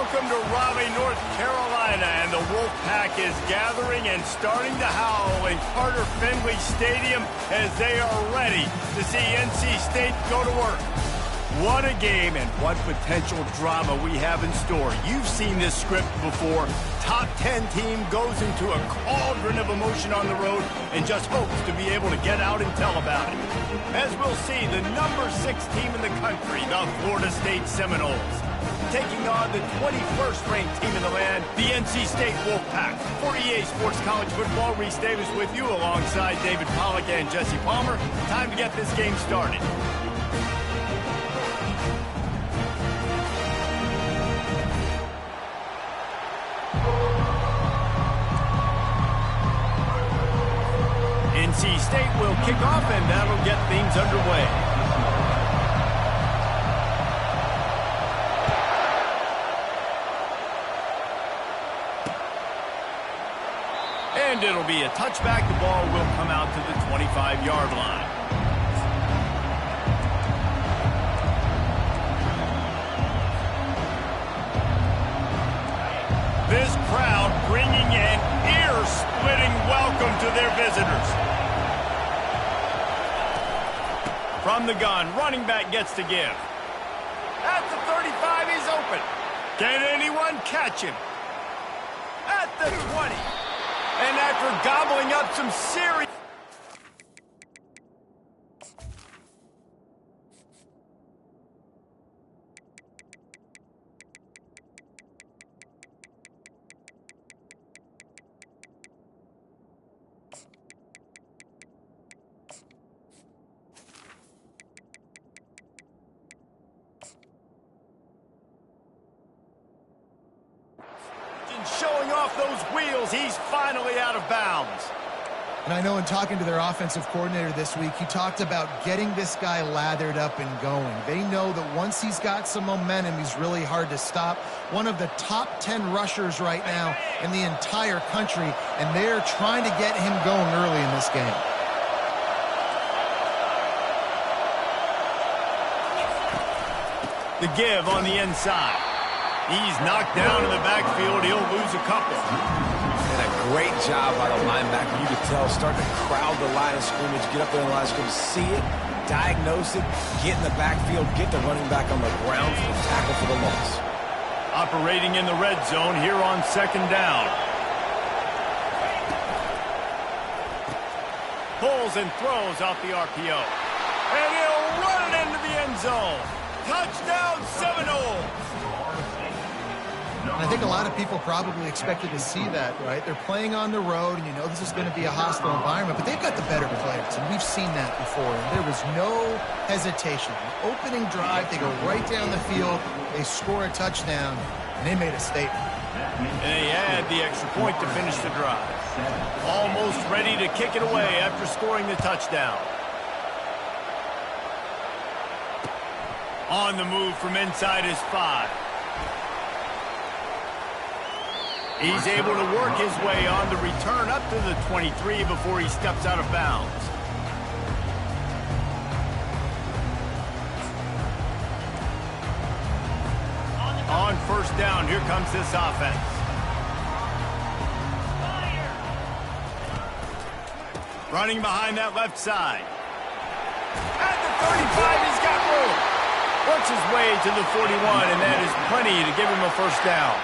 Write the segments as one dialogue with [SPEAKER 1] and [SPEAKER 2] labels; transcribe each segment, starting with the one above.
[SPEAKER 1] Welcome to Raleigh, North Carolina, and the Wolfpack is gathering and starting to howl in Carter Finley Stadium as they are ready to see NC State go to work. What a game and what potential drama we have in store. You've seen this script before. Top 10 team goes into a cauldron of emotion on the road and just hopes to be able to get out and tell about it. As we'll see, the number 6 team in the country, the Florida State Seminoles, taking on the 21st ranked team in the land, the NC State Wolfpack. For EA Sports College Football, Reese Davis with you alongside David Pollack and Jesse Palmer. Time to get this game started. NC State will kick off, and that'll get things underway. And it'll be a touchback. The ball will come out to the 25-yard line. This crowd bringing an ear-splitting welcome to their visitors. From the gun, running back gets to give. At the 35, he's open. Can anyone catch him? At the 20. And after gobbling up some serious... showing off those wheels, he's finally out of bounds.
[SPEAKER 2] And I know in talking to their offensive coordinator this week, he talked about getting this guy lathered up and going. They know that once he's got some momentum, he's really hard to stop. One of the top 10 rushers right now in the entire country, and they're trying to get him going early in this game.
[SPEAKER 1] The give on the inside. He's knocked down in the backfield. He'll lose a couple.
[SPEAKER 3] And a great job by the linebacker. You could tell, starting to crowd the line of scrimmage, get up there in the line of scrimmage, see it, diagnose it, get in the backfield, get the running back on the ground for the tackle for the loss.
[SPEAKER 1] Operating in the red zone here on second down. Pulls and throws off the RPO. And he'll run it into the end zone. Touchdown, Seminoles!
[SPEAKER 2] And I think a lot of people probably expected to see that, right? They're playing on the road, and you know this is going to be a hostile environment, but they've got the better players, and we've seen that before. And there was no hesitation. The opening drive, they go right down the field, they score a touchdown, and they made a statement.
[SPEAKER 1] And they had the extra point to finish the drive. Almost ready to kick it away after scoring the touchdown. On the move from inside his 5. He's able to work his way on the return up to the 23 before he steps out of bounds. On first down, here comes this offense. Running behind that left side. At the 35, he's got room. Works his way to the 41, and that is plenty to give him a first down.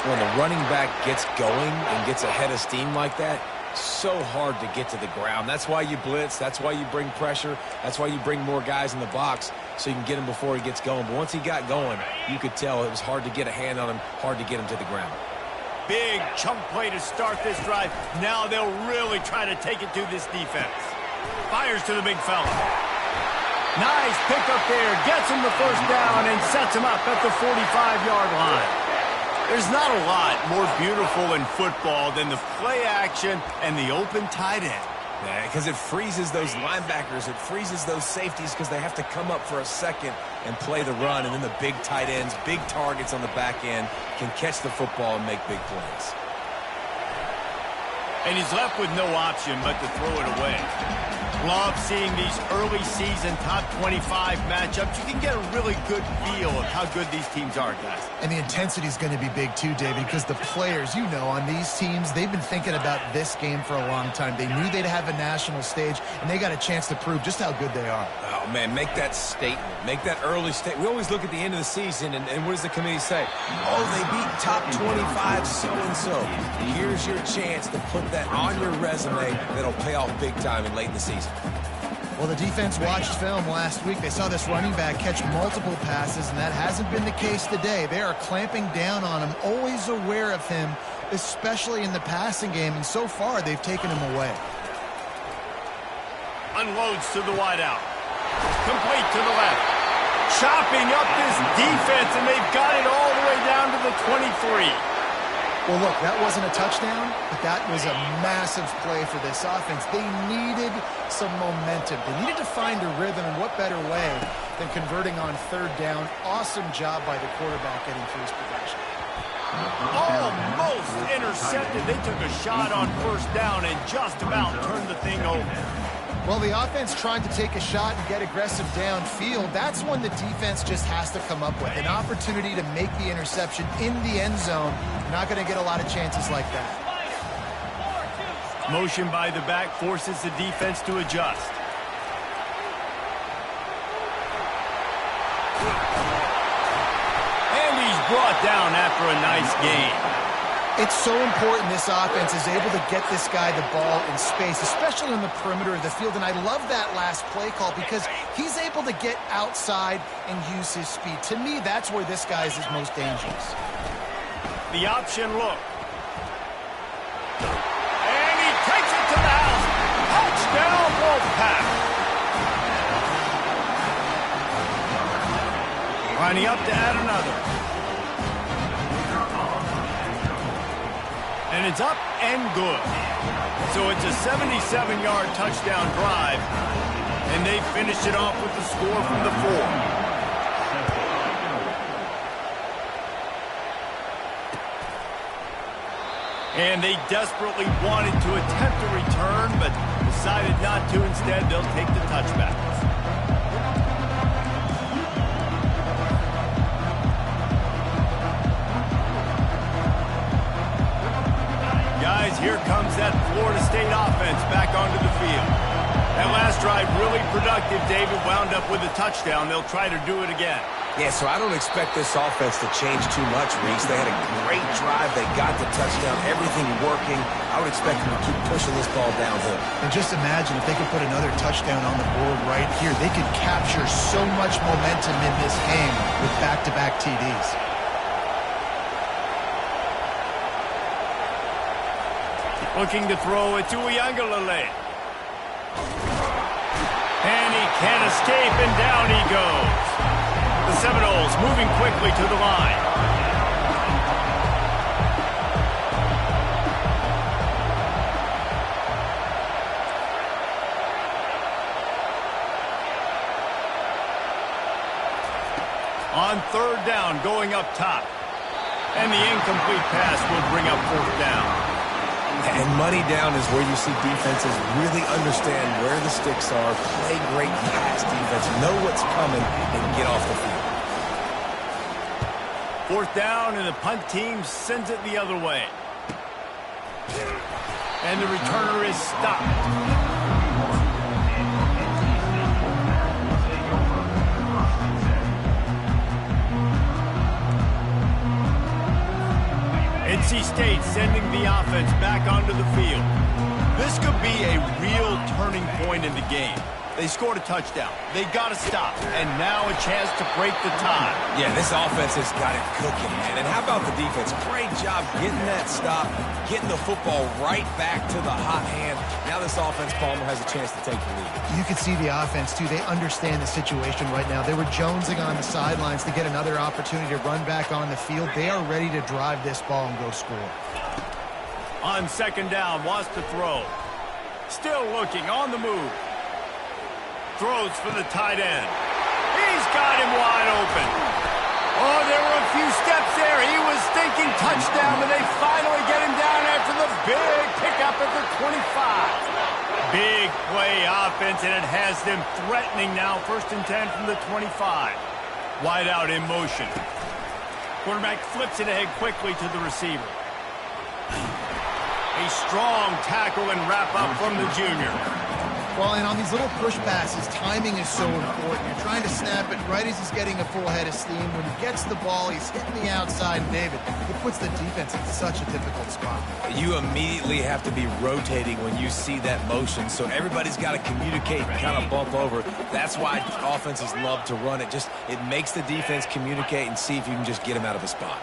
[SPEAKER 3] When the running back gets going and gets ahead of steam like that, so hard to get to the ground. That's why you blitz. That's why you bring pressure. That's why you bring more guys in the box so you can get him before he gets going. But once he got going, you could tell it was hard to get a hand on him, hard to get him to the ground.
[SPEAKER 1] Big chunk play to start this drive. Now they'll really try to take it to this defense. Fires to the big fella. Nice pickup there. Gets him the first down and sets him up at the 45-yard line. There's not a lot more beautiful in football than the play action and the open tight end.
[SPEAKER 3] Yeah, because it freezes those linebackers. It freezes those safeties because they have to come up for a second and play the run. And then the big tight ends, big targets on the back end can catch the football and make big plays.
[SPEAKER 1] And he's left with no option but to throw it away. Love seeing these early season top 25 matchups. You can get a really good feel of how good these teams are, guys.
[SPEAKER 2] And the intensity is going to be big too, David, because the players, you know, on these teams, they've been thinking about this game for a long time. They knew they'd have a national stage, and they got a chance to prove just how good they are.
[SPEAKER 3] Oh, man, make that statement. Make that early statement. We always look at the end of the season, and what does the committee say? Oh, they beat top 25 so-and-so. Here's your chance to put that on your resume that'll pay off big time in late in the season.
[SPEAKER 2] Well, the defense watched film last week. They saw this running back catch multiple passes, and that hasn't been the case today. They are clamping down on him, always aware of him, especially in the passing game, and so far they've taken him away.
[SPEAKER 1] Unloads to the wideout. Complete to the left. Chopping up this defense, and they've got it all the way down to the 23.
[SPEAKER 2] Well, look, that wasn't a touchdown, but that was a massive play for this offense. They needed some momentum. They needed to find a rhythm, and what better way than converting on third down. Awesome job by the quarterback getting through his progression.
[SPEAKER 1] Almost intercepted. They took a shot on first down and just about turned the thing over.
[SPEAKER 2] Well, the offense trying to take a shot and get aggressive downfield, that's when the defense just has to come up with an opportunity to make the interception in the end zone. Not going to get a lot of chances like that.
[SPEAKER 1] Motion by the back forces the defense to adjust. And he's brought down after a nice gain.
[SPEAKER 2] It's so important this offense is able to get this guy the ball in space, especially on the perimeter of the field. And I love that last play call because he's able to get outside and use his speed. To me, that's where this guy is his most dangerous.
[SPEAKER 1] The option look. And he takes it to the house. Touchdown, Wolfpack. Lining up to add another. And it's up and good. So it's a 77-yard touchdown drive. And they finished it off with the score from the 4. And they desperately wanted to attempt a return, but decided not to. Instead, they'll take the touchback. Guys, here comes that Florida State offense back onto the field. That last drive really productive. David wound up with a touchdown. They'll try to do it again.
[SPEAKER 3] Yeah, so I don't expect this offense to change too much, Reese. They had a great drive. They got the touchdown, everything working. I would expect them to keep pushing this ball downhill.
[SPEAKER 2] And just imagine if they could put another touchdown on the board right here. They could capture so much momentum in this game with back-to-back TDs.
[SPEAKER 1] Looking to throw it to Uiagalelei. And he can't escape, and down he goes. The Seminoles moving quickly to the line. On third down, going up top. And the incomplete pass will bring up fourth down.
[SPEAKER 3] And money down is where you see defenses really understand where the sticks are, play great pass defense, know what's coming, and get off the field.
[SPEAKER 1] Fourth down, and the punt team sends it the other way. And the returner is stopped. NC State sending the offense back onto the field. This could be a real turning point in the game. They scored a touchdown. They got to stop. And now a chance to break the tie.
[SPEAKER 3] Yeah, this offense has got it cooking, man. And how about the defense? Great job getting that stop, getting the football right back to the hot hand. Now this offense, Palmer, has a chance to take the lead.
[SPEAKER 2] You can see the offense, too. They understand the situation right now. They were jonesing on the sidelines to get another opportunity to run back on the field. They are ready to drive this ball and go score.
[SPEAKER 1] On second down, wants to throw. Still looking, on the move. Throws for the tight end. He's got him wide open. Oh, there were a few steps there. He was thinking touchdown, but they finally get him down after the big pickup at the 25. Big play offense, and it has them threatening now. 1st and 10 from the 25. Wide out in motion. Quarterback flips it ahead quickly to the receiver. A strong tackle and wrap up from the junior.
[SPEAKER 2] Well, and on these little push passes, timing is so important. You're trying to snap it right as he's getting a full head of steam. When he gets the ball, he's hitting the outside. And David, it puts the defense in such a difficult spot.
[SPEAKER 3] You immediately have to be rotating when you see that motion, so everybody's got to communicate and kind of bump over. That's why offenses love to run it. It makes the defense communicate and see if you can just get him out of a spot.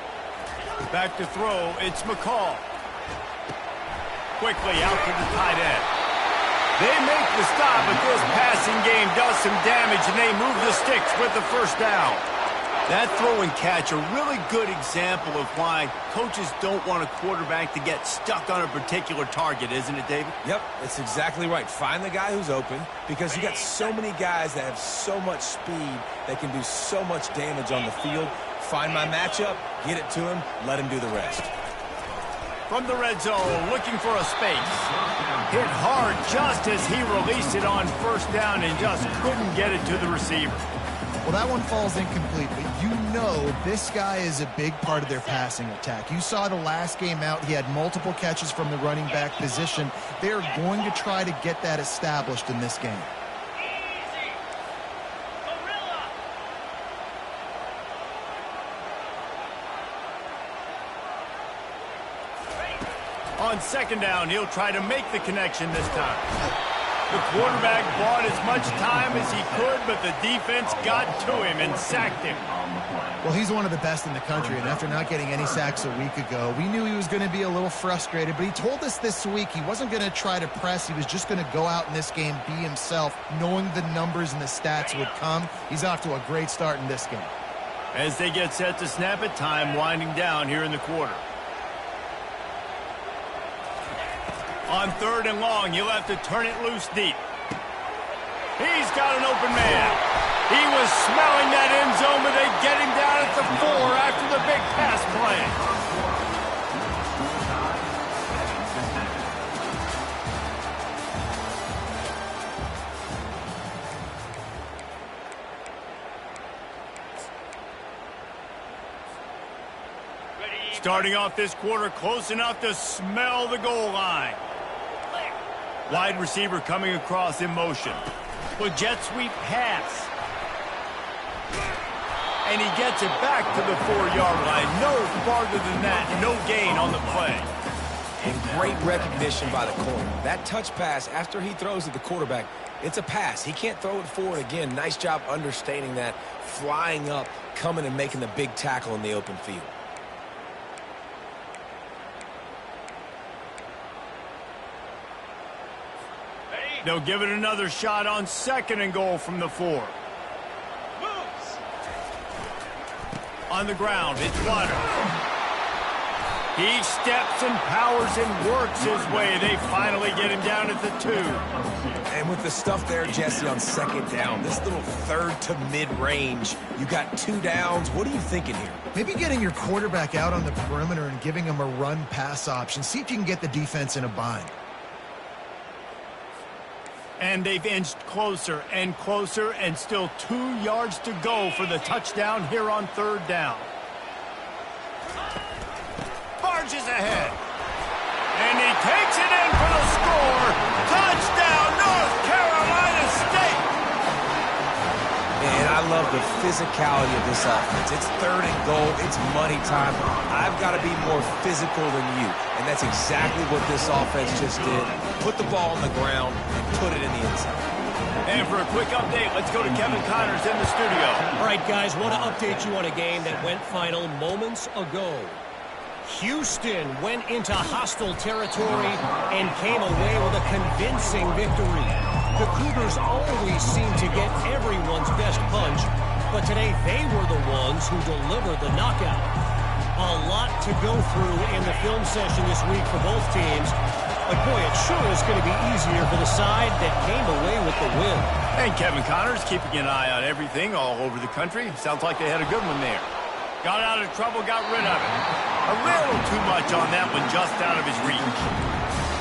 [SPEAKER 1] Back to throw, it's McCall. Quickly out to the tight end. They make the stop, but this passing game does some damage, and they move the sticks with the 1st down. That throw and catch, a really good example of why coaches don't want a quarterback to get stuck on a particular target, isn't it, David?
[SPEAKER 3] Yep, that's exactly right. Find the guy who's open, because you got so many guys that have so much speed that can do so much damage on the field. Find my matchup, get it to him, let him do the rest.
[SPEAKER 1] From the red zone, looking for a space. Hit hard just as he released it on 1st down and just couldn't get it to the receiver.
[SPEAKER 2] Well, that one falls incomplete, but you know this guy is a big part of their passing attack. You saw the last game out, he had multiple catches from the running back position. They are going to try to get that established in this game.
[SPEAKER 1] On 2nd down, he'll try to make the connection this time. The quarterback bought as much time as he could, but the defense got to him and sacked him.
[SPEAKER 2] Well, he's one of the best in the country, and after not getting any sacks a week ago, we knew he was going to be a little frustrated, but he told us this week he wasn't going to try to press. He was just going to go out in this game, be himself, knowing the numbers and the stats would come. He's off to a great start in this game.
[SPEAKER 1] As they get set to snap it, time winding down here in the quarter. On 3rd and long, he'll have to turn it loose deep. He's got an open man. He was smelling that end zone, but they get him down at the 4 after the big pass play. Starting off this quarter, close enough to smell the goal line. Wide receiver coming across in motion. With jet sweep pass. And he gets it back to the 4-yard line. No farther than that. No gain on the play.
[SPEAKER 3] And great recognition by the corner. That touch pass after he throws at the quarterback, it's a pass. He can't throw it forward again. Nice job understanding that. Flying up, coming and making the big tackle in the open field.
[SPEAKER 1] They'll give it another shot on 2nd and goal from the 4. On the ground, it's Water. He steps and powers and works his way. They finally get him down at the 2.
[SPEAKER 3] And with the stuff there, Jesse, on 2nd down, this little 3rd to mid-range, you got 2 downs. What are you thinking here?
[SPEAKER 2] Maybe getting your quarterback out on the perimeter and giving him a run-pass option. See if you can get the defense in a bind.
[SPEAKER 1] And they've inched closer and closer, and still 2 yards to go for the touchdown here on 3rd down. Barges ahead. And he takes it in for the score. Touchdown, North Carolina State.
[SPEAKER 3] And I love the physicality of this offense. It's 3rd and goal. It's money time. I've got to be more physical than you. And that's exactly what this offense just did. Put the ball on the ground and put it in the end zone.
[SPEAKER 1] And for a quick update, let's go to Kevin Connors in the studio.
[SPEAKER 4] All right, guys, want to update you on a game that went final moments ago. Houston went into hostile territory and came away with a convincing victory. The Cougars always seem to get everyone's best punch, but today they were the ones who delivered the knockout. A lot to go through in the film session this week for both teams, but boy, it sure is going to be easier for the side that came away with the win.
[SPEAKER 1] And Kevin Connors keeping an eye on everything all over the country. Sounds like they had a good one there. Got out of trouble, got rid of it. A little too much on that one, just out of his reach.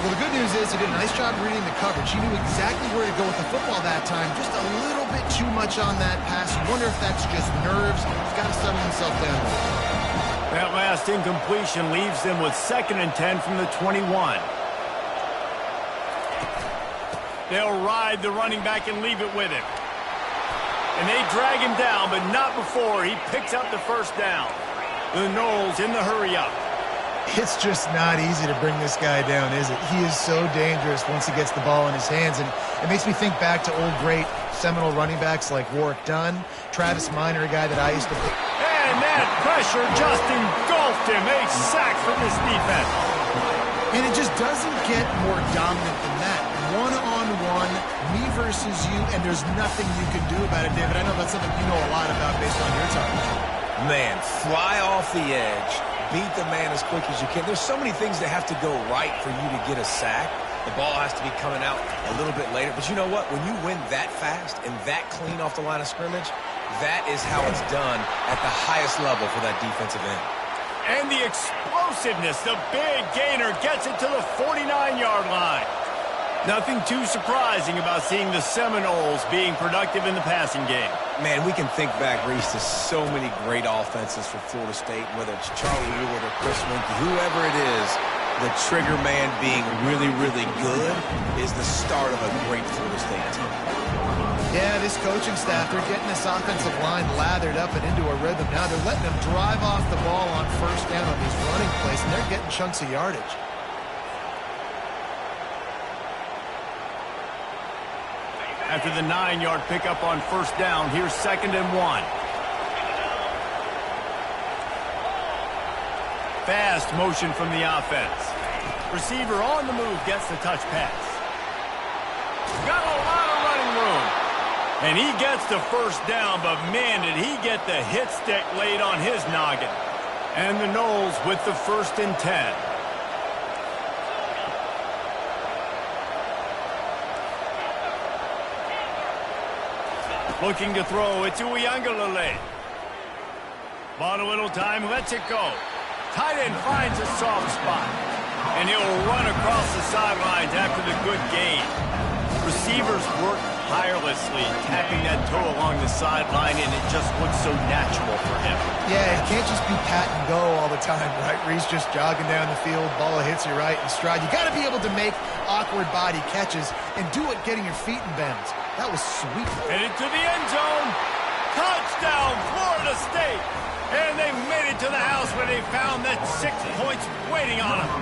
[SPEAKER 2] Well, the good news is he did a nice job reading the coverage. He knew exactly where to go with the football that time. Just a little bit too much on that pass. You wonder if that's just nerves. He's got to settle himself down a little.
[SPEAKER 1] That last incompletion leaves them with 2nd and 10 from the 21. They'll ride the running back and leave it with him. And they drag him down, but not before he picks up the first down. The Noles in the hurry-up.
[SPEAKER 2] It's just not easy to bring this guy down, is it? He is so dangerous once he gets the ball in his hands, and it makes me think back to old great Seminole running backs like Warwick Dunn, Travis Minor, a guy that I used to play.
[SPEAKER 1] And that pressure just engulfed him. A sack for this defense.
[SPEAKER 2] And it just doesn't get more dominant than that. One-on-one, me versus you, and there's nothing you can do about it, David. I know that's something you know a lot about based on your time.
[SPEAKER 3] Man, fly off the edge, beat the man as quick as you can. There's so many things that have to go right for you to get a sack. The ball has to be coming out a little bit later. But you know what? When you win that fast and that clean off the line of scrimmage, that is how it's done at the highest level for that defensive end.
[SPEAKER 1] And the explosiveness, the big gainer gets it to the 49-yard line. Nothing too surprising about seeing the Seminoles being productive in the passing game.
[SPEAKER 3] Man, we can think back, Reese, to so many great offenses for Florida State, whether it's Charlie Wood or Chris Winkie, whoever it is, the trigger man being really, really good is the start of a great Florida State team.
[SPEAKER 2] Yeah, this coaching staff, they're getting this offensive line lathered up and into a rhythm. Now they're letting them drive off the ball on first down on these running plays, and they're getting chunks of yardage.
[SPEAKER 1] After the 9-yard pickup on first down, here's 2nd and 1. Fast motion from the offense. Receiver on the move gets the touch pass. Got a lot of running room. And he gets the first down, but man, did he get the hit stick laid on his noggin. And the Noles with the 1st and 10. Looking to throw, it's Uiagalelei. Bought a little time, lets it go. Tight end finds a soft spot. And he'll run across the sidelines after the good gain. Receivers work tirelessly, tapping that toe along the sideline, and it just looks so natural for him.
[SPEAKER 2] Yeah, it can't just be pat and go all the time, right? Reese just jogging down the field, ball hits you right in stride. You got to be able to make awkward body catches and do it getting your feet in bounds. That was sweet.
[SPEAKER 1] Headed to the end zone. Touchdown, Florida State. And they made it to the house where they found that 6 points waiting on them.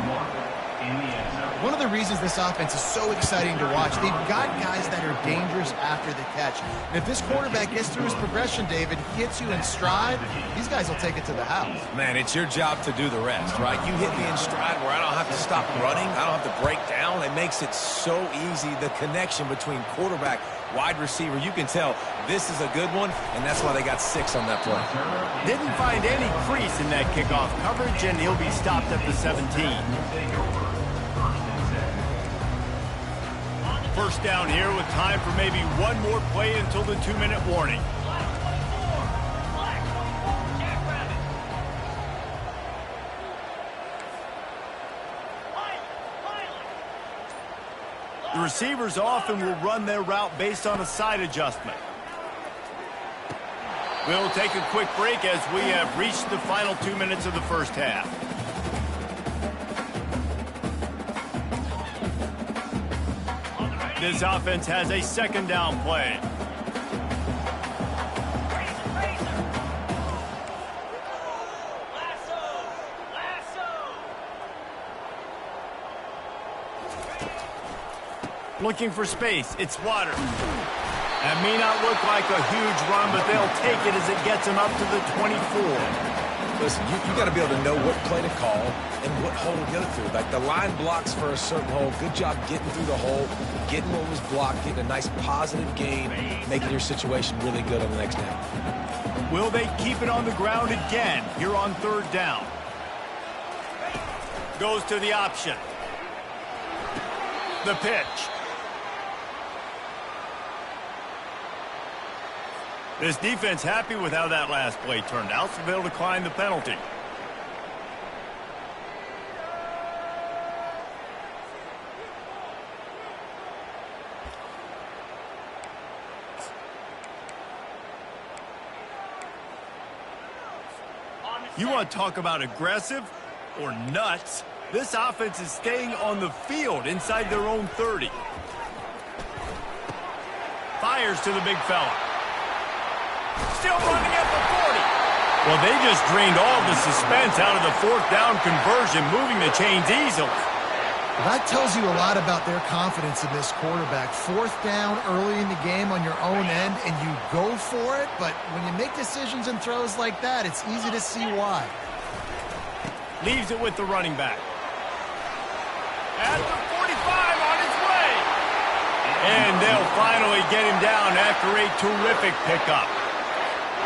[SPEAKER 2] One of the reasons this offense is so exciting to watch, they've got guys that are dangerous after the catch. And if this quarterback gets through his progression, David, hits you in stride, these guys will take it to the house.
[SPEAKER 3] Man, it's your job to do the rest, right? You hit me in stride where I don't have to stop running. I don't have to break down. It makes it so easy, the connection between quarterback, wide receiver. You can tell this is a good one, and that's why they got 6 on that play.
[SPEAKER 1] Didn't find any crease in that kickoff coverage, and he'll be stopped at the 17. First down here with time for maybe one more play until the 2-minute warning. The receivers often will run their route based on a side adjustment. We'll take a quick break as we have reached the final 2 minutes of the first half. This offense has a 2nd down play. Looking for space. It's Water. That may not look like a huge run, but they'll take it as it gets them up to the 24.
[SPEAKER 3] Listen, you got to be able to know what play to call and what hole to go through. Like the line blocks for a certain hole. Good job getting through the hole, getting what was blocked, getting a nice positive gain, making your situation really good on the next down.
[SPEAKER 1] Will they keep it on the ground again here on 3rd down? Goes to the option. The pitch. This defense happy with how that last play turned out, so they'll decline the penalty. You want to talk about aggressive or nuts? This offense is staying on the field inside their own 30. Fires to the big fella. Still running at the 40. Well, they just drained all the suspense out of the fourth down conversion, moving the chains easily.
[SPEAKER 2] Well, that tells you a lot about their confidence in this quarterback. Fourth down early in the game on your own end, and you go for it, but when you make decisions and throws like that, it's easy to see why.
[SPEAKER 1] Leaves it with the running back. At the 45, on his way. And they'll finally get him down after a terrific pickup.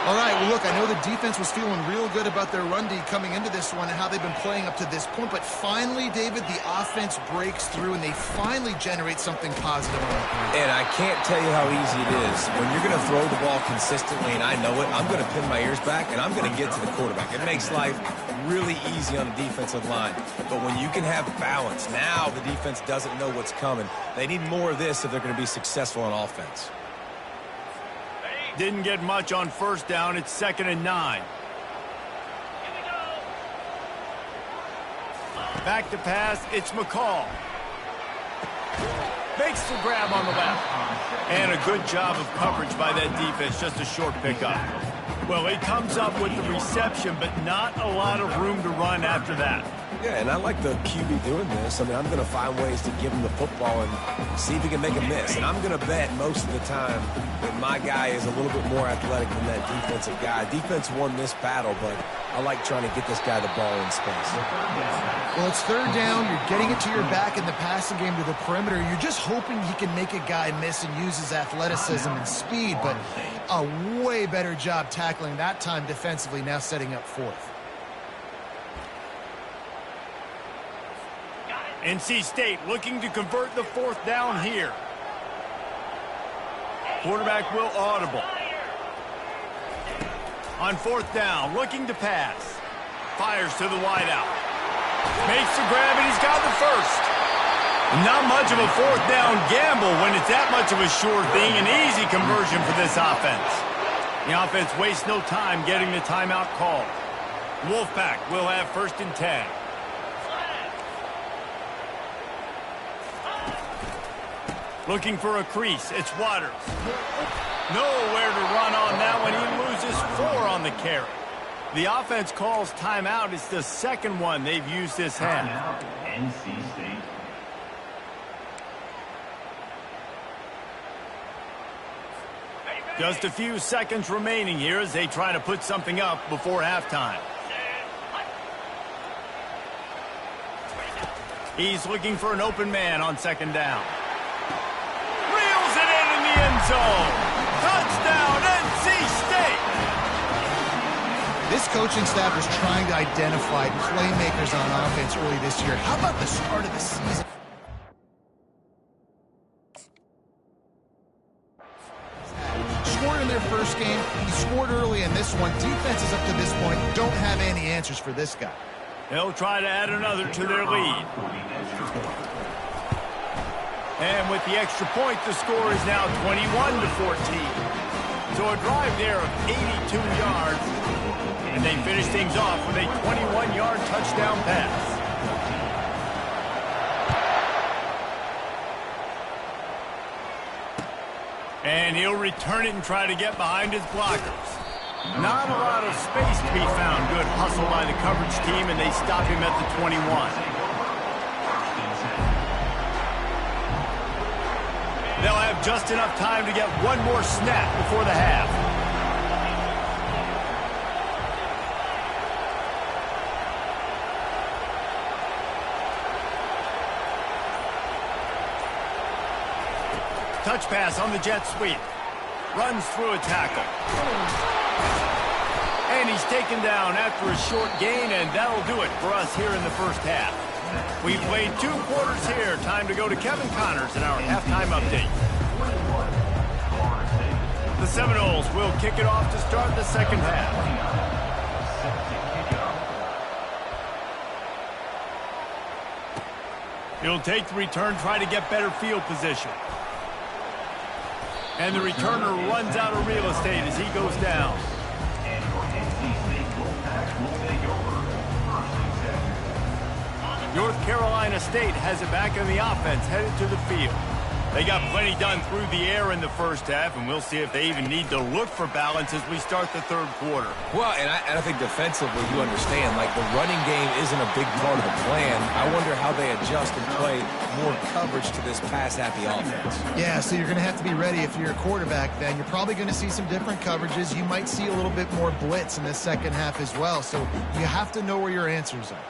[SPEAKER 2] All right, well, look, I know the defense was feeling real good about their run D coming into this one and how they've been playing up to this point, but finally, David, the offense breaks through and they finally generate something positive on the play.
[SPEAKER 3] And I can't tell you how easy it is. When you're going to throw the ball consistently, and I know it, I'm going to pin my ears back, and I'm going to get to the quarterback. It makes life really easy on the defensive line. But when you can have balance, now the defense doesn't know what's coming. They need more of this if they're going to be successful on offense.
[SPEAKER 1] Didn't get much on first down. It's 2nd and 9. Back to pass. It's McCall. Makes the grab on the left. And a good job of coverage by that defense. Just a short pickup. Well, he comes up with the reception, but not a lot of room to run after that.
[SPEAKER 3] Yeah, and I like the QB doing this. I mean, I'm going to find ways to give him the football and see if he can make a miss. And I'm going to bet most of the time that my guy is a little bit more athletic than that defensive guy. Defense won this battle, but I like trying to get this guy the ball in space.
[SPEAKER 2] Well, it's 3rd down. You're getting it to your back in the passing game to the perimeter. You're just hoping he can make a guy miss and use his athleticism and speed, but a way better job tackling that time defensively, now setting up 4th.
[SPEAKER 1] NC State looking to convert the 4th down here. Quarterback will audible. On 4th down, looking to pass. Fires to the wideout. Makes the grab, and he's got the first. Not much of a 4th down gamble when it's that much of a sure thing. An easy conversion for this offense. The offense wastes no time getting the timeout called. Wolfpack will have 1st and 10. Looking for a crease. It's Waters. Nowhere to run on that one. He loses 4 on the carry. The offense calls timeout. It's the 2nd one they've used this half.
[SPEAKER 5] NC State.
[SPEAKER 1] Just a few seconds remaining here as they try to put something up before halftime. He's looking for an open man on 2nd down. End zone. Touchdown, NC State.
[SPEAKER 2] This coaching staff is trying to identify playmakers on offense early this year. How about the start of the season? Scored in their first game. He scored early in this one. Defenses up to this point don't have any answers for this guy.
[SPEAKER 1] They'll try to add another to their lead. And with the extra point, the score is now 21-14. So a drive there of 82 yards. And they finish things off with a 21-yard touchdown pass. And he'll return it and try to get behind his blockers. Not a lot of space to be found. Good hustle by the coverage team, and they stop him at the 21. They'll have just enough time to get one more snap before the half. Touch pass on the jet sweep. Runs through a tackle. And he's taken down after a short gain, and that'll do it for us here in the first half. We've played 2 quarters here. Time to go to Kevin Connors in our halftime update. The Seminoles will kick it off to start the second half. He'll take the return, try to get better field position. And the returner runs out of real estate as he goes down. Carolina State has it back in the offense, headed to the field. They got plenty done through the air in the first half, and we'll see if they even need to look for balance as we start the third quarter.
[SPEAKER 3] Well, and I think defensively, you understand, like the running game isn't a big part of the plan. I wonder how they adjust and play more coverage to this pass-happy offense.
[SPEAKER 2] Yeah, so you're going to have to be ready if you're a quarterback then. You're probably going to see some different coverages. You might see a little bit more blitz in the second half as well, so you have to know where your answers are.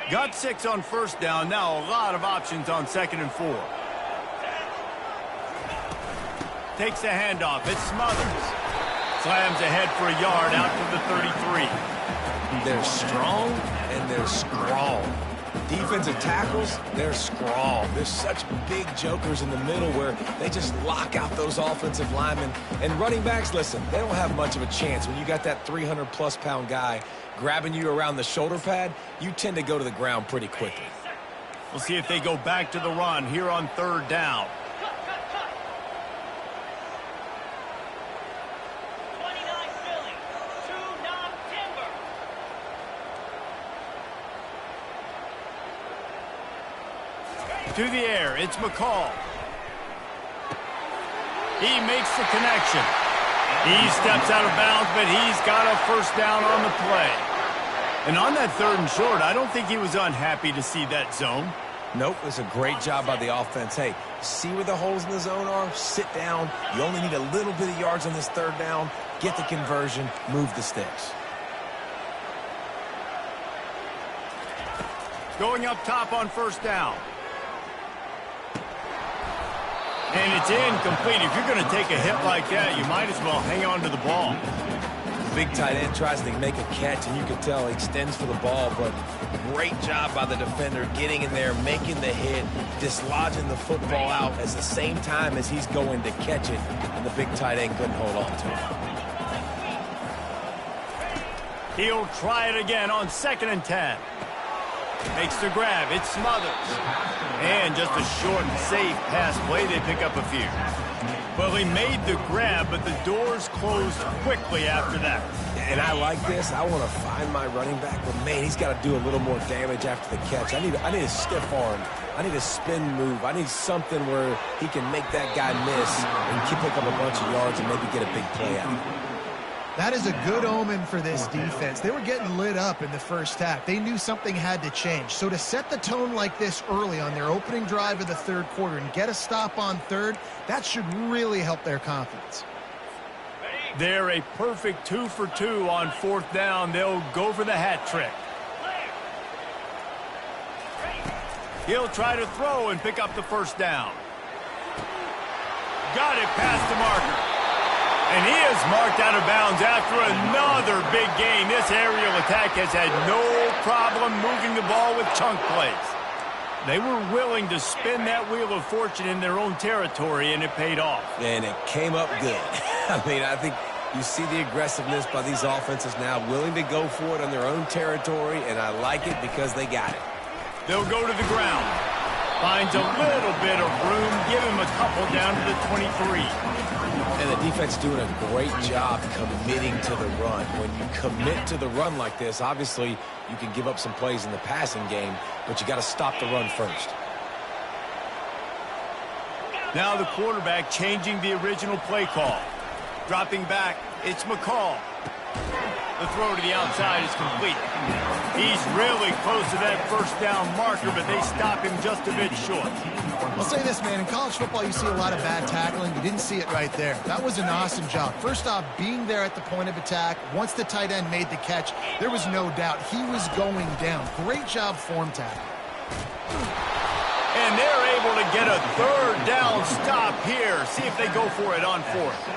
[SPEAKER 1] Got 6 on first down. Now a lot of options on 2nd and 4. Takes the handoff. It's Smothers. Slams ahead for a yard out to the 33.
[SPEAKER 3] They're strong and they're scrawl. Defensive tackles, they're scrawl. There's such big jokers in the middle where they just lock out those offensive linemen. And running backs, listen, they don't have much of a chance. When you got that 300-plus pound guy grabbing you around the shoulder pad, you tend to go to the ground pretty quickly.
[SPEAKER 1] We'll see if they go back to the run here on 3rd down. To the air, it's McCall. He makes the connection. He steps out of bounds, but he's got a first down on the play. And on that 3rd and short, I don't think he was unhappy to see that zone.
[SPEAKER 3] Nope, it's a great job by the offense. Hey, see where the holes in the zone are? Sit down. You only need a little bit of yards on this 3rd down. Get the conversion. Move the sticks.
[SPEAKER 1] Going up top on 1st down. And it's incomplete. If you're going to take a hit like that, you might as well hang on to the ball.
[SPEAKER 3] The big tight end tries to make a catch, and you can tell he extends for the ball, but great job by the defender getting in there, making the hit, dislodging the football out at the same time as he's going to catch it, and the big tight end couldn't hold on to it.
[SPEAKER 1] He'll try it again on 2nd and 10. Makes the grab. It's Smothers. And just a short and safe pass play. They pick up a few. Well, he made the grab, but the doors closed quickly after that.
[SPEAKER 3] And I like this. I want to find my running back, but, man, he's got to do a little more damage after the catch. I need a stiff arm. I need a spin move. I need something where he can make that guy miss and pick up a bunch of yards and maybe get a big play out.
[SPEAKER 2] That is a good omen for this defense. They were getting lit up in the first half. They knew something had to change. So to set the tone like this early on their opening drive of the 3rd quarter and get a stop on 3rd, that should really help their confidence.
[SPEAKER 1] They're a perfect 2 for 2 on 4th down. They'll go for the hat trick. He'll try to throw and pick up the first down. Got it past the marker. And he is marked out of bounds after another big gain. This aerial attack has had no problem moving the ball with chunk plays. They were willing to spin that wheel of fortune in their own territory, and it paid off.
[SPEAKER 3] And it came up good. I mean, I think you see the aggressiveness by these offenses now, willing to go for it on their own territory, and I like it because they got it.
[SPEAKER 1] They'll go to the ground. Finds a little bit of room. Give him a couple down to the 23.
[SPEAKER 3] And the defense doing a great job committing to the run. When you commit to the run like this, obviously you can give up some plays in the passing game, but you got to stop the run first.
[SPEAKER 1] Now the quarterback changing the original play call. Dropping back, it's McCall. The throw to the outside is complete. He's really close to that first down marker, but they stop him just a bit short.
[SPEAKER 2] I'll say this, man. In college football, you see a lot of bad tackling. You didn't see it right there. That was an awesome job. First off, being there at the point of attack. Once the tight end made the catch, there was no doubt he was going down. Great job form tackle.
[SPEAKER 1] And they're able to get a 3rd down stop here. See if they go for it on 4th.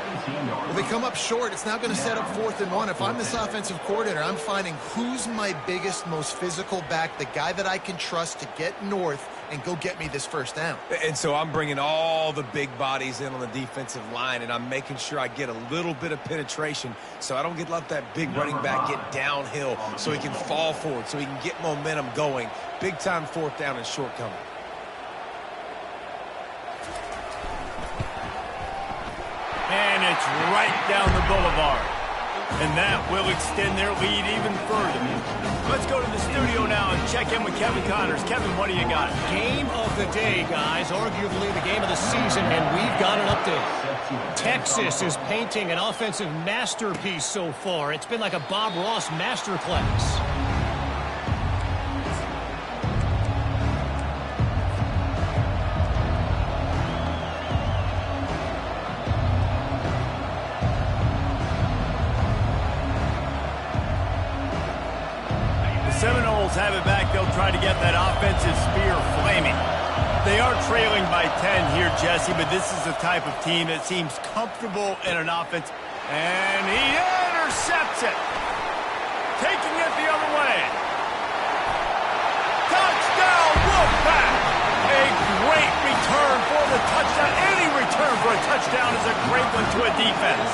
[SPEAKER 2] Well, they come up short. It's now going to set up 4th and 1. If I'm this offensive coordinator, I'm finding who's my biggest, most physical back, the guy that I can trust to get north and go get me this first down.
[SPEAKER 3] And so I'm bringing all the big bodies in on the defensive line, and I'm making sure I get a little bit of penetration so I don't let that big running back get downhill so he can fall forward, so he can get momentum going. Big-time 4th down and short coming.
[SPEAKER 1] And it's right down the boulevard. And that will extend their lead even further. Let's go to the studio now and check in with Kevin Connors. Kevin, what do you got?
[SPEAKER 4] Game of the day, guys. Arguably the game of the season, and we've got an update. Texas is painting an offensive masterpiece so far. It's been like a Bob Ross masterclass.
[SPEAKER 1] Seminoles have it back. They'll try to get that offensive spear flaming. They are trailing by 10 here, Jesse, but this is the type of team that seems comfortable in an offense. And he intercepts it. Taking it the other way. Touchdown, Wolfpack! A great return for the touchdown. Any return for a touchdown is a great one to a defense.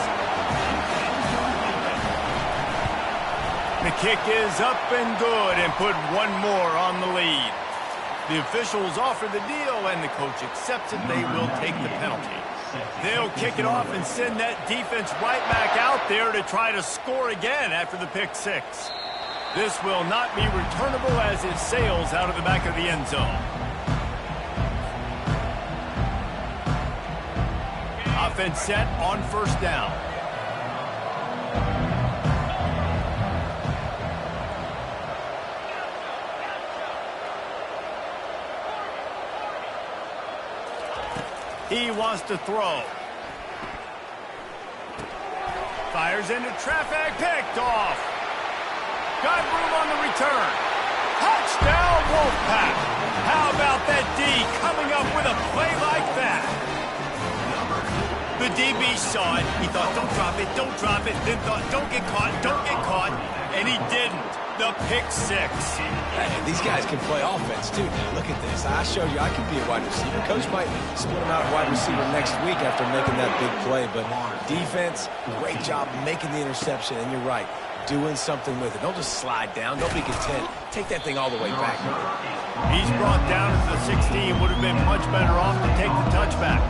[SPEAKER 1] The kick is up and good and put one more on the lead. The officials offer the deal and the coach accepts it. They will take the penalty. They'll kick it off and send that defense right back out there to try to score again after the pick six. This will not be returnable as it sails out of the back of the end zone. Offense set on first down. He wants to throw. Fires into traffic, picked off. Got room on the return. Touchdown, Wolfpack. How about that D coming up with a play like that? The DB saw it. He thought, don't drop it, don't drop it. Then thought, don't get caught, don't get caught. And he didn't. The pick six.
[SPEAKER 3] Hey, these guys can play offense, too. Now, look at this. I showed you I can be a wide receiver. Coach might split him out wide receiver next week after making that big play. But defense, great job making the interception. And you're right, doing something with it. Don't just slide down. Don't be content. Take that thing all the way back.
[SPEAKER 1] He's brought down at the 16. Would have been much better off to take the touchback.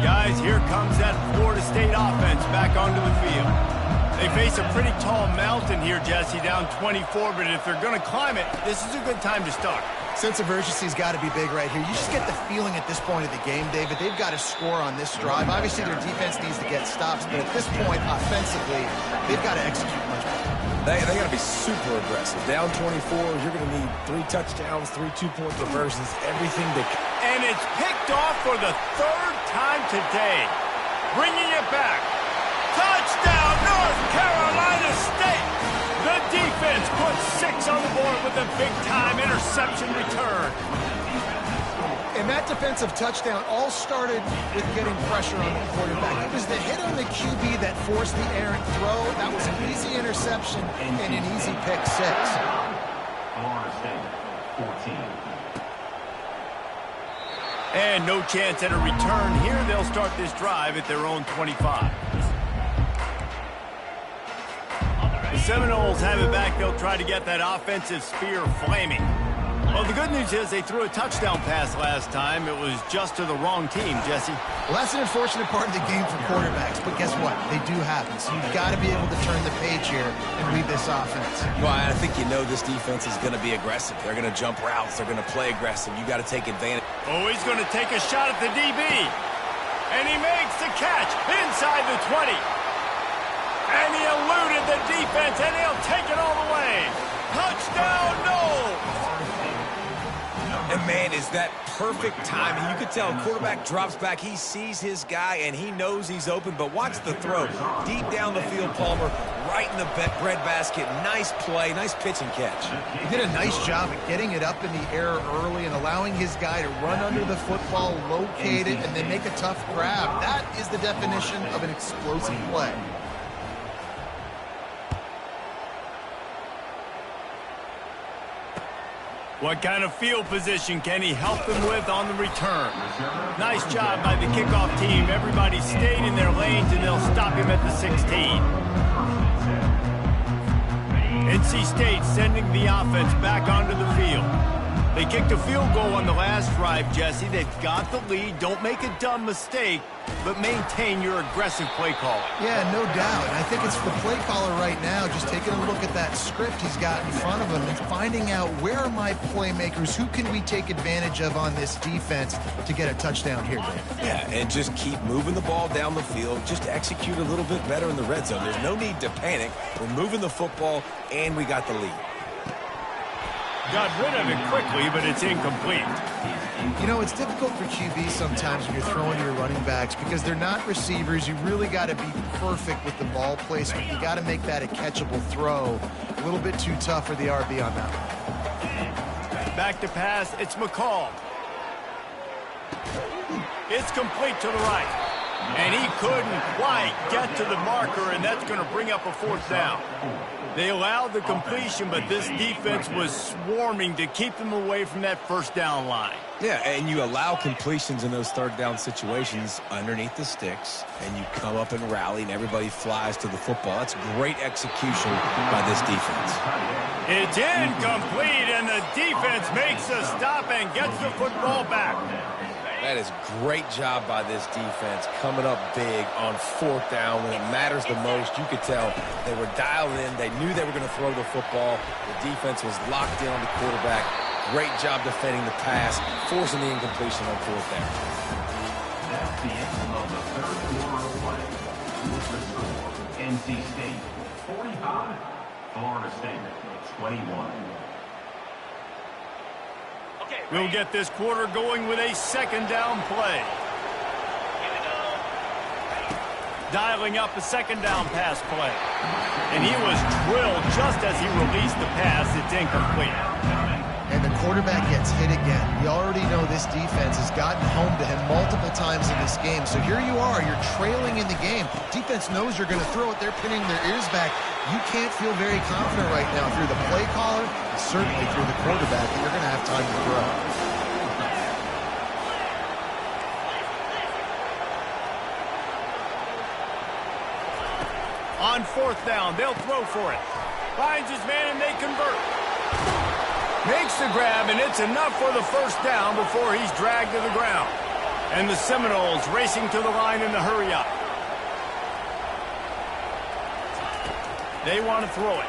[SPEAKER 1] Guys, here comes that Florida State offense back onto the field. They face a pretty tall mountain here, Jesse, down 24, but if they're going to climb it, this is a good time to start.
[SPEAKER 2] Sense of urgency's got to be big right here. You just get the feeling at this point of the game, David, they've got to score on this drive. Obviously, their defense needs to get stops, but at this point, offensively, they've got to execute much better.
[SPEAKER 3] They got to be super aggressive. Down 24, you're going to need 3 touchdowns, 3 two-point conversions, everything to...
[SPEAKER 1] And it's picked off for the third time today. Bringing it back. Touchdown, North Carolina State. The defense puts 6 on the board with a big-time interception return.
[SPEAKER 2] And that defensive touchdown all started with getting pressure on the quarterback. It was the hit on the QB that forced the errant throw. That was an easy interception and an easy pick six.
[SPEAKER 5] Florida State, 14.
[SPEAKER 1] And no chance at a return here. They'll start this drive at their own 25. The Seminoles have it back. They'll try to get that offensive spear flaming. Well, the good news is they threw a touchdown pass last time. It was just to the wrong team, Jesse.
[SPEAKER 2] Well, that's an unfortunate part of the game for quarterbacks, but guess what? They do happen. So you've got to be able to turn the page here and read this offense.
[SPEAKER 3] Well, I think you know this defense is going to be aggressive. They're going to jump routes. They're going to play aggressive. You got to take advantage.
[SPEAKER 1] Oh, he's going to take a shot at the DB. And he makes the catch inside the 20. And he eluded the defense, and he'll take it all the way. Touchdown, no!
[SPEAKER 3] And, man, is that perfect timing. You could tell quarterback drops back. He sees his guy, and he knows he's open. But watch the throw. Deep down the field, Palmer, right in the breadbasket. Nice play, nice pitch and catch.
[SPEAKER 2] He did a nice job at getting it up in the air early and allowing his guy to run under the football, locate it, and then make a tough grab. That is the definition of an explosive play.
[SPEAKER 1] What kind of field position can he help them with on the return? Nice job by the kickoff team. Everybody stayed in their lanes, and they'll stop him at the 16. NC State sending the offense back onto the field. They kicked a field goal on the last drive, Jesse. They've got the lead. Don't make a dumb mistake, but maintain your aggressive play calling.
[SPEAKER 2] Yeah, no doubt. And I think it's the play caller right now just taking a look at that script he's got in front of him and finding out where are my playmakers, who can we take advantage of on this defense to get a touchdown here, Dave.
[SPEAKER 3] Yeah, and just keep moving the ball down the field. Just execute a little bit better in the red zone. There's no need to panic. We're moving the football, and we got the lead.
[SPEAKER 1] Got rid of it quickly, but it's incomplete.
[SPEAKER 2] You know, it's difficult for QB sometimes when you're throwing to your running backs because they're not receivers. You really got to be perfect with the ball placement. You got to make that a catchable throw. A little bit too tough for the RB on that one.
[SPEAKER 1] Back to pass, it's McCall. It's complete to the right. And he couldn't quite get to the marker, and that's going to bring up a fourth down. They allowed the completion, but this defense was swarming to keep them away from that first down line.
[SPEAKER 3] Yeah, and you allow completions in those third down situations underneath the sticks, and you come up and rally, and everybody flies to the football. That's great execution by this defense.
[SPEAKER 1] It's incomplete, and the defense makes a stop and gets the football back.
[SPEAKER 3] That is great job by this defense, coming up big on fourth down when it matters the most. You could tell they were dialed in. They knew they were going to throw the football. The defense was locked in on the quarterback. Great job defending the pass, forcing the incompletion on fourth down.
[SPEAKER 5] That's the end of the third quarter of play. With the score, NC State 45, Florida State 21.
[SPEAKER 1] We'll get this quarter going with a second down play. Dialing up a second down pass play. And he was drilled just as he released the pass. It's incomplete.
[SPEAKER 2] And the quarterback gets hit again. We already know this defense has gotten home to him multiple times in this game. So here you are. You're trailing in the game. Defense knows you're going to throw it. They're pinning their ears back. You can't feel very confident right now through the play caller, and certainly through the quarterback, that you're going to have time to throw.
[SPEAKER 1] On fourth down, they'll throw for it. Finds his man, and they convert. Makes the grab, and it's enough for the first down before he's dragged to the ground. And the Seminoles racing to the line in the hurry up. They want to throw it.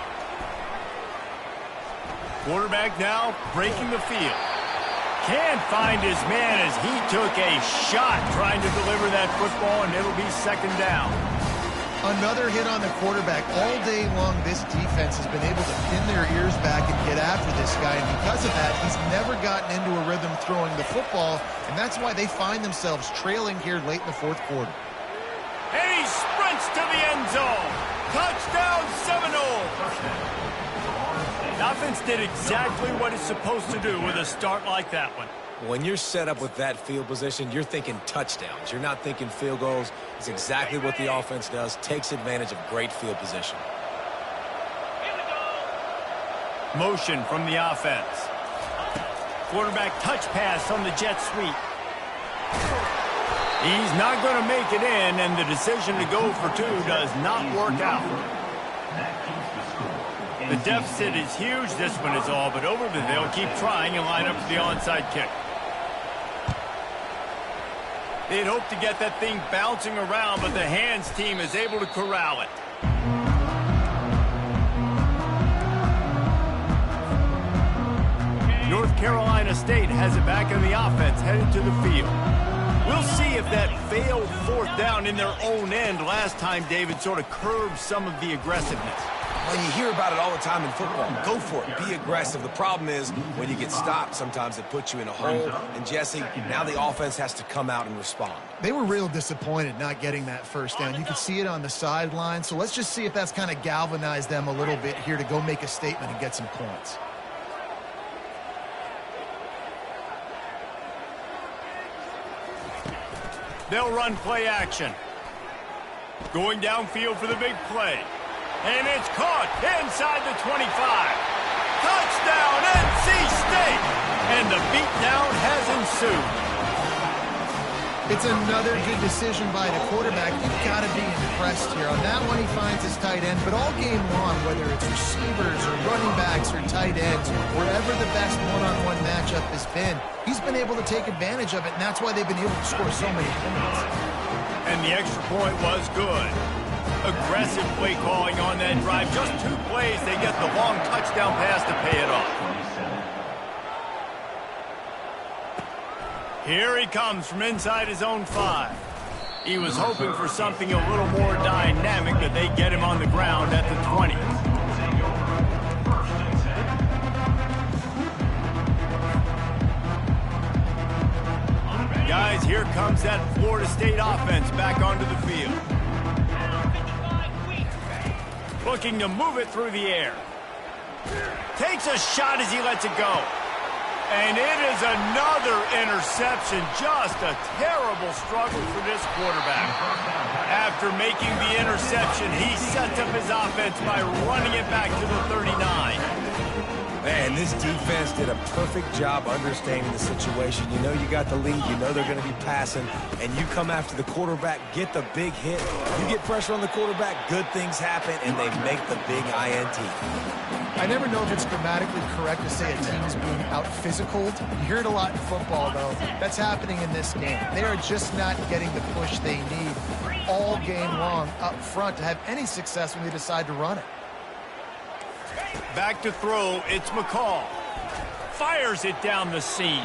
[SPEAKER 1] Quarterback now breaking the field. Can't find his man as he took a shot trying to deliver that football, and it'll be second down.
[SPEAKER 2] Another hit on the quarterback. All day long, this defense has been able to pin their ears back and get after this guy, and because of that, he's never gotten into a rhythm throwing the football, and that's why they find themselves trailing here late in the fourth quarter.
[SPEAKER 1] And he sprints to the end zone. Touchdown, Seminoles! The offense did exactly what it's supposed to do with a start like that one.
[SPEAKER 3] When you're set up with that field position, you're thinking touchdowns. You're not thinking field goals. It's exactly what the offense does. Takes advantage of great field position.
[SPEAKER 1] Motion from the offense. Quarterback touch pass on the jet sweep. He's not going to make it in, and the decision to go for two does not work out. The deficit is huge. This one is all but over, but they'll keep trying and line up for the onside kick. They'd hope to get that thing bouncing around, but the hands team is able to corral it. North Carolina State has it back in the offense, headed to the field. We'll see if that failed fourth down in their own end last time, David, sort of curbed some of the aggressiveness.
[SPEAKER 3] Well, you hear about it all the time in football. Go for it. Be aggressive. The problem is when you get stopped, sometimes it puts you in a hole. And, Jesse, now the offense has to come out and respond.
[SPEAKER 2] They were real disappointed not getting that first down. You could see it on the sideline. So let's just see if that's kind of galvanized them a little bit here to go make a statement and get some points.
[SPEAKER 1] They'll run play action. Going downfield for the big play. And it's caught inside the 25. Touchdown, NC State! And the beatdown has ensued.
[SPEAKER 2] It's another good decision by the quarterback. You've got to be impressed here. On that one, he finds his tight end, but all game long, whether it's receivers or running backs or tight ends, wherever the best one-on-one matchup has been, he's been able to take advantage of it, and that's why they've been able to score so many points.
[SPEAKER 1] And the extra point was good. Aggressive play calling on that drive. Just 2 plays, they get the long touchdown pass to pay it off. Here he comes from inside his own 5. He was hoping for something a little more dynamic, but they get him on the ground at the 20. Guys, here comes that Florida State offense back onto the field. Looking to move it through the air. Takes a shot as he lets it go. And it is another interception. Just a terrible struggle for this quarterback. After making the interception, he sets up his offense by running it back to the 39.
[SPEAKER 3] Man, this defense did a perfect job understanding the situation. You know you got the lead. You know they're going to be passing. And you come after the quarterback, get the big hit. You get pressure on the quarterback, good things happen, and they make the big INT.
[SPEAKER 2] I never know if it's grammatically correct to say a team is being out-physicaled. You hear it a lot in football, though. That's happening in this game. They are just not getting the push they need all game long up front to have any success when they decide to run it.
[SPEAKER 1] Back to throw, it's McCall. Fires it down the seam.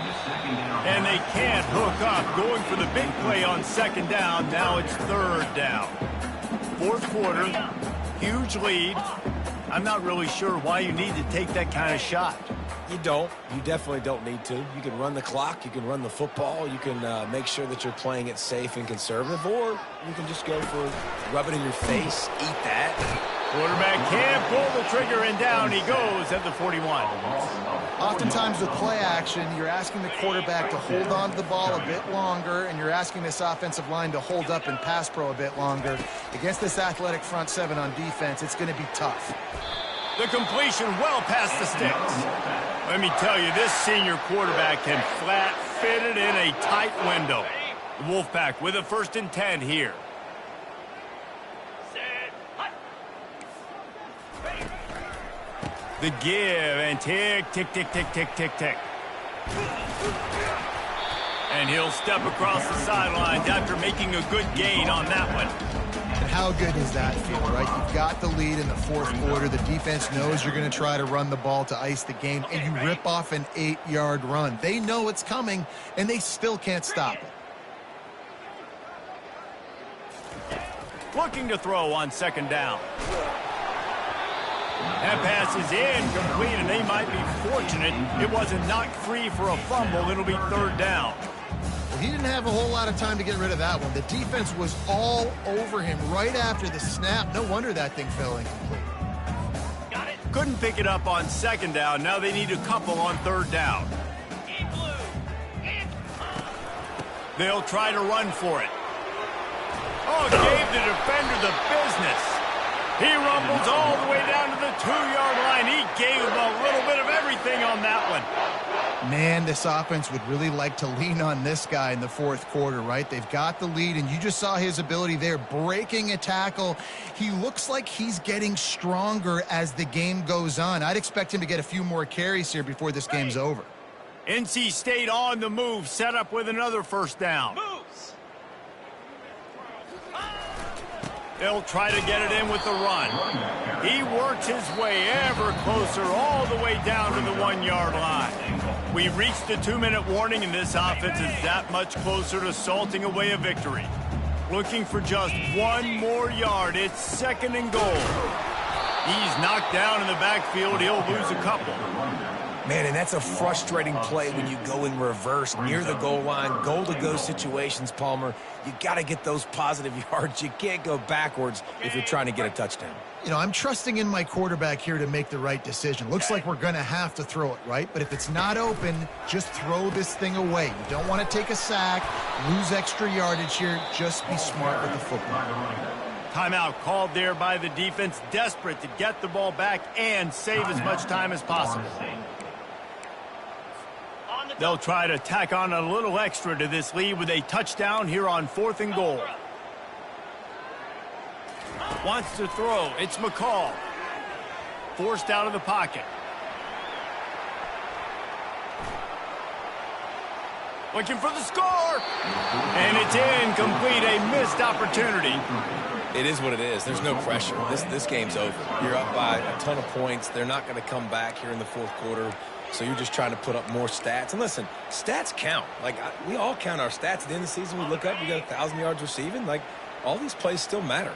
[SPEAKER 1] And they can't hook up. Going for the big play on 2nd down. Now it's 3rd down. 4th quarter, huge lead. I'm not really sure why you need to take that kind of shot.
[SPEAKER 3] You don't. You definitely don't need to. You can run the clock. You can run the football. You can make sure that you're playing it safe and conservative, or you can just go for rub it in your face, eat that.
[SPEAKER 1] Quarterback can't pull the trigger, and down he goes at the 41.
[SPEAKER 2] Oftentimes with play action, you're asking the quarterback to hold on to the ball a bit longer, and you're asking this offensive line to hold up in pass pro a bit longer. Against this athletic front 7 on defense, it's going to be tough.
[SPEAKER 1] The completion well past the sticks. Let me tell you, this senior quarterback can flat fit it in a tight window. The Wolfpack with a 1st and 10 here. The give, and tick, tick, tick, tick, tick, tick, tick. And he'll step across the sidelines after making a good gain on that one.
[SPEAKER 2] And how good does that feel, right? You've got the lead in the 4th quarter. The defense knows you're going to try to run the ball to ice the game, and you rip off an 8-yard run. They know it's coming, and they still can't stop it.
[SPEAKER 1] Looking to throw on 2nd down. That pass is incomplete, and they might be fortunate it wasn't knocked free for a fumble. It'll be 3rd down.
[SPEAKER 2] Well, he didn't have a whole lot of time to get rid of that one. The defense was all over him right after the snap. No wonder that thing fell incomplete.
[SPEAKER 1] Got it. Couldn't pick it up on 2nd down. Now they need a couple on 3rd down. They'll try to run for it. Oh, gave the defender the business. He rumbles all the way down to the 2-yard line. He gave him a little bit of everything on that one.
[SPEAKER 2] Man, this offense would really like to lean on this guy in the 4th quarter, right? They've got the lead, and you just saw his ability there, breaking a tackle. He looks like he's getting stronger as the game goes on. I'd expect him to get a few more carries here before this game's over.
[SPEAKER 1] NC State on the move, set up with another 1st down. They'll try to get it in with the run. He works his way ever closer all the way down to the 1-yard line. We reached the 2-minute warning, and this offense is that much closer to salting away a victory. Looking for just 1 more yard. It's 2nd and goal. He's knocked down in the backfield. He'll lose a couple.
[SPEAKER 3] Man, and that's a frustrating play when you go in reverse near the goal line, goal-to-go situations, Palmer. You got to get those positive yards. You can't go backwards if you're trying to get a touchdown.
[SPEAKER 2] You know, I'm trusting in my quarterback here to make the right decision. Looks like we're going to have to throw it, right? But if it's not open, just throw this thing away. You don't want to take a sack, lose extra yardage here. Just be smart with the football.
[SPEAKER 1] Timeout called there by the defense, desperate to get the ball back and save as much time as possible.
[SPEAKER 6] On the
[SPEAKER 1] They'll try to tack on a little extra to this lead with a touchdown here on 4th and goal. Wants to throw. It's McCall. Forced out of the pocket. Looking for the score. And it's incomplete. A missed opportunity.
[SPEAKER 3] It is what it is. There's no pressure. This game's over. You're up by a ton of points. They're not going to come back here in the 4th quarter. So you're just trying to put up more stats. And listen, stats count. Like, we all count our stats. At the end of the season, we look up, you got 1,000 yards receiving. Like, all these plays still matter.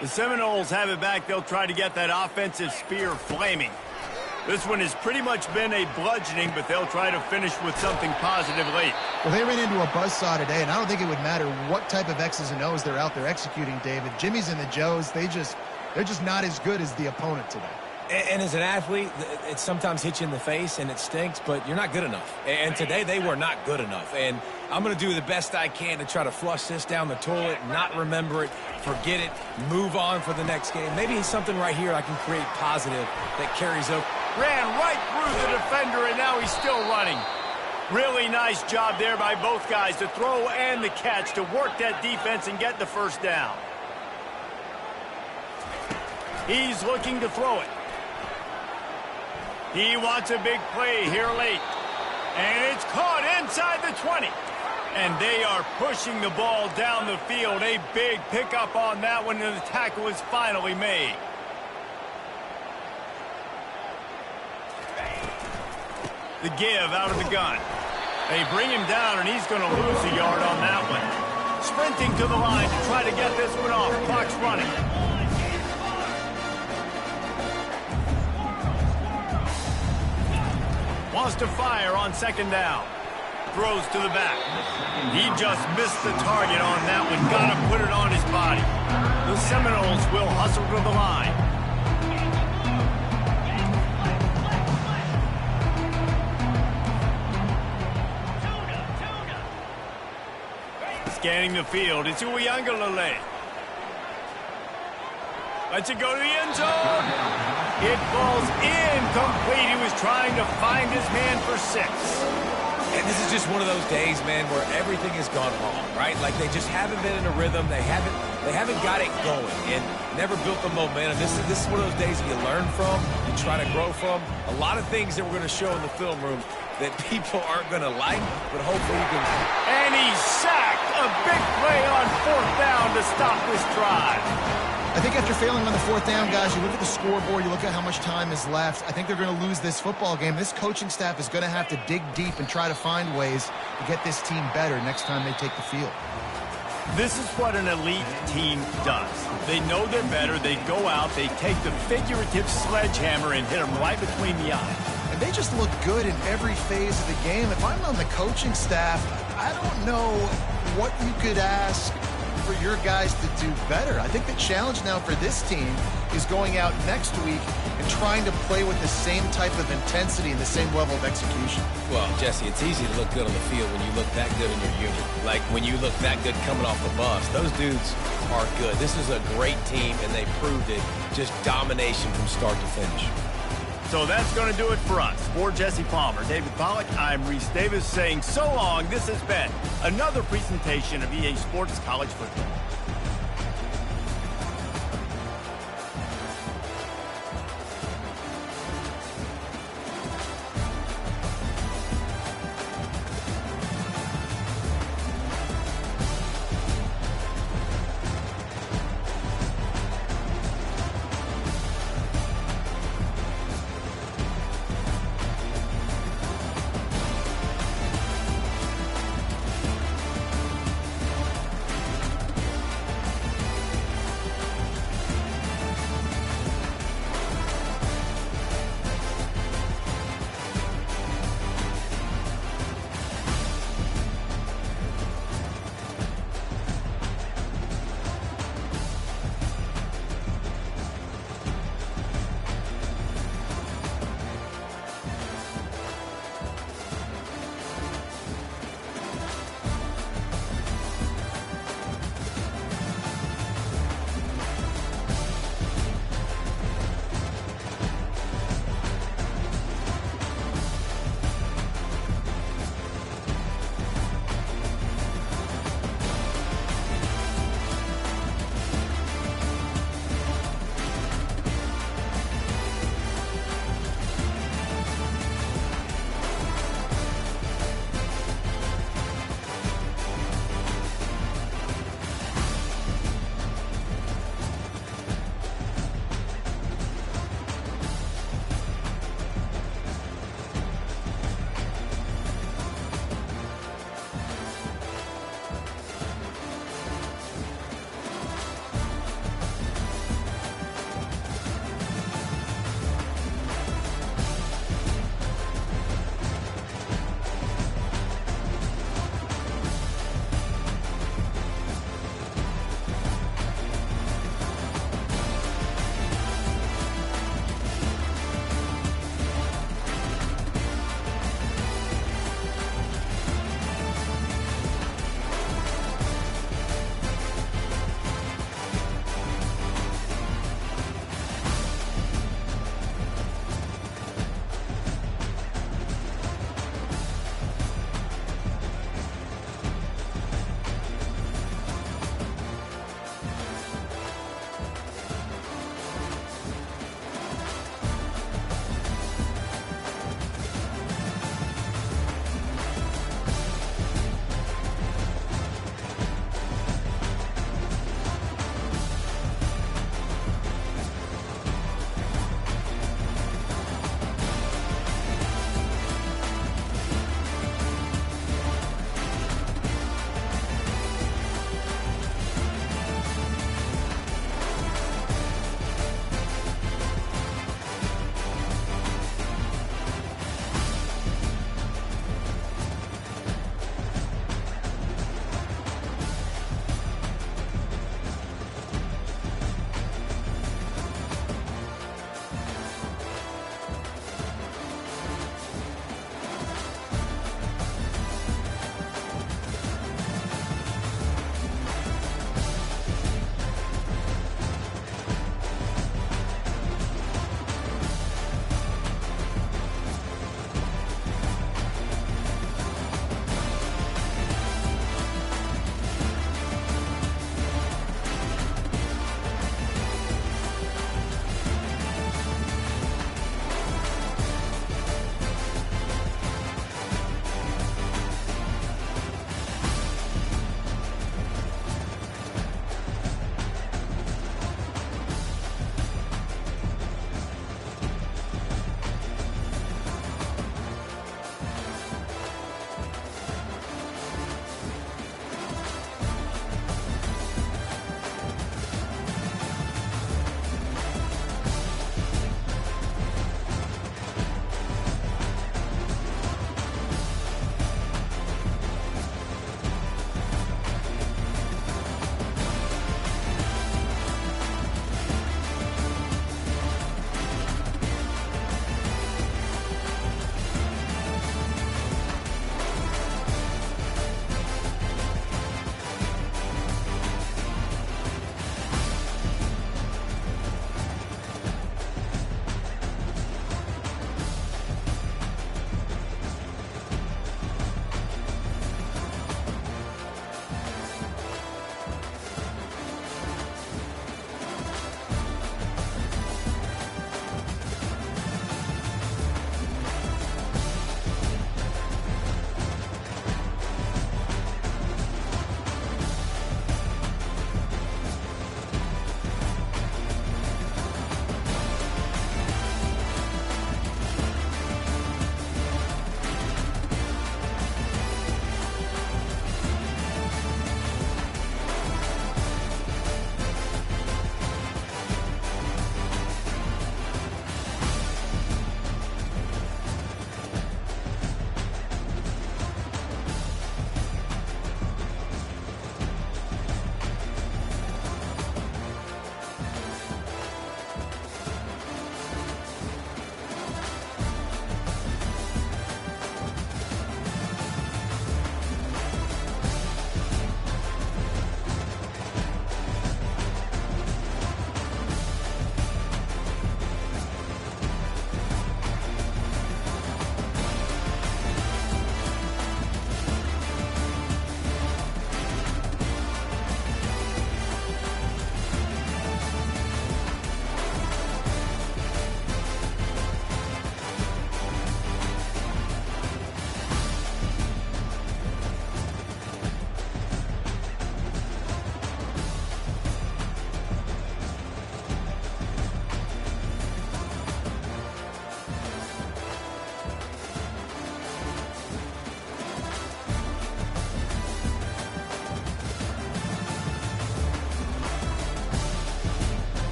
[SPEAKER 1] The Seminoles have it back. They'll try to get that offensive spear flaming. This one has pretty much been a bludgeoning, but they'll try to finish with something positive late.
[SPEAKER 2] Well, they ran into a buzzsaw today, and I don't think it would matter what type of X's and O's they're out there executing, David. Jimmy's and the Joes, they're just not as good as the opponent today.
[SPEAKER 3] And as an athlete, it sometimes hits you in the face and it stinks, but you're not good enough. And today they were not good enough. And I'm going to do the best I can to try to flush this down the toilet, not remember it, forget it, move on for the next game. Maybe it's something right here I can create positive that carries over.
[SPEAKER 1] Ran right through the defender, and now he's still running. Really nice job there by both guys to throw and the catch to work that defense and get the first down. He's looking to throw it. He wants a big play here late. And it's caught inside the 20. And they are pushing the ball down the field. A big pickup on that one, and the tackle is finally made. The give out of the gun. They bring him down, and he's going to lose a yard on that one. Sprinting to the line to try to get this one off. Clock's running. Wants to fire on 2nd down. Throws to the back. He just missed the target on that one. Got to put it on his body. The Seminoles will hustle to the line. Scanning the field. It's Uiagalelei. Lets it go to the end zone. It falls incomplete. He was trying to find his man for 6.
[SPEAKER 3] And this is just one of those days, man, where everything has gone wrong, right? Like they just haven't been in a rhythm. They haven't got it going and never built the momentum. This is one of those days you learn from, you try to grow from. A lot of things that we're going to show in the film room that people aren't going to like, but hopefully you can.
[SPEAKER 1] And he's sacked. A big play on 4th down to stop this drive.
[SPEAKER 2] I think after failing on the 4th down, guys, you look at the scoreboard, you look at how much time is left. I think they're going to lose this football game. This coaching staff is going to have to dig deep and try to find ways to get this team better next time they take the field.
[SPEAKER 1] This is what an elite team does. They know they're better. They go out, they take the figurative sledgehammer and hit them right between the eyes.
[SPEAKER 2] And they just look good in every phase of the game. If I'm on the coaching staff, I don't know what you could ask for your guys to do better. I think the challenge now for this team is going out next week and trying to play with the same type of intensity and the same level of execution.
[SPEAKER 3] Well, Jesse, it's easy to look good on the field when you look that good in your unit. Like when you look that good coming off the bus. Those dudes are good. This is a great team, and they proved it. Just domination from start to finish.
[SPEAKER 1] So that's going to do it for us. For Jesse Palmer, David Pollack, I'm Reese Davis saying so long. This has been another presentation of EA Sports College Football.